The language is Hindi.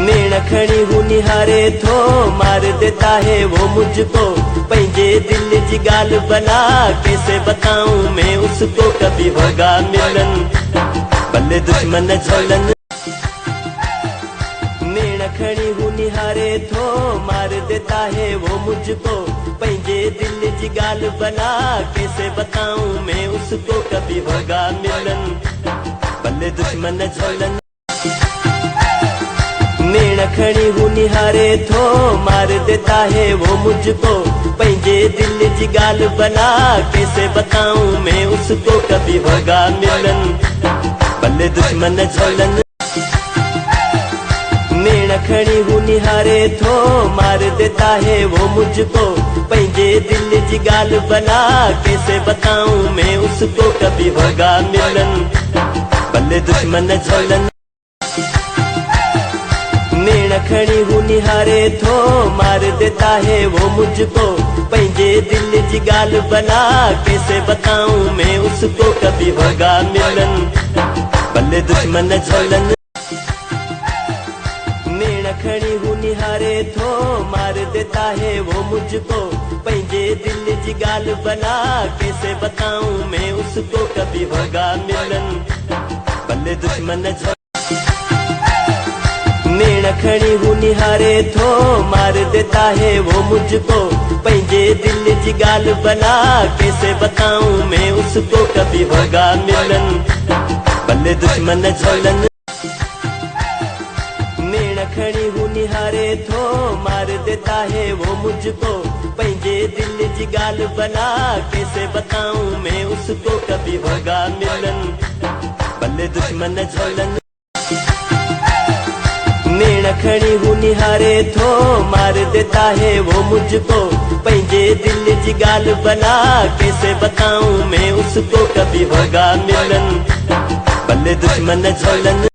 नैना खड़ी हूँ निहारे थो, मार देता है वो मुझको। पैंजे दिल जी गाल बना, कैसे बताऊं मैं उसको। कभी होगा मिलन, भले दुश्मन झोलन। नैना खड़ी हूँ निहारे थो, मार देता है वो मुझको। पैंजे दिल जी गाल बना, कैसे बताऊं मैं उसको। कभी होगा मिलन, भले दुश्मन झोलन। नैना खड़ी हूँ निहारे थो, मार देता है वो मुझको। पैंजे दिल जी गाल बना, कैसे बताऊं मैं उसको। कभी होगा मिलन, भले दुश्मन झोलन। नैना खड़ी हूँ निहारे थो, मार देता है वो मुझको। पैंजे दिल जी गाल बना, कैसे बताऊं मैं उसको। कभी होगा मिलन, भले दुश्मन झोलन। नैना खड़ी हूँ निहारे थो, मार देता है वो मुझको। पैंजे दिल जी गाल बना, कैसे बताऊं मैं उसको। कभी होगा मिलन, भले दुश्मन झोलन। नैना खड़ी हूँ निहारे थो, मार देता है वो मुझको। पैंजे दिल जी गाल बना, कैसे बताऊं मैं उसको। कभी होगा मिलन, भले दुश्मन झोलन। नैना खड़ी हूँ निहारे थो, मार देता है वो मुझको। पैंजे दिल जी गाल बना, कैसे बताऊं मैं उसको। कभी होगा मिलन, भले दुश्मन झोलन। नैना खड़ी हूँ निहारे थो, मार देता है वो मुझको। पैंजे दिल जी गाल बना, कैसे बताऊं मैं उसको। कभी होगा मिलन, भले दुश्मन झोलन। नैना खड़ी हूँ निहारे थो, मार देता है वो मुझको। पैंजे दिल जी गाल बना, कैसे बताऊं मैं उसको। कभी होगा मिलन, भले दुश्मन झोलन।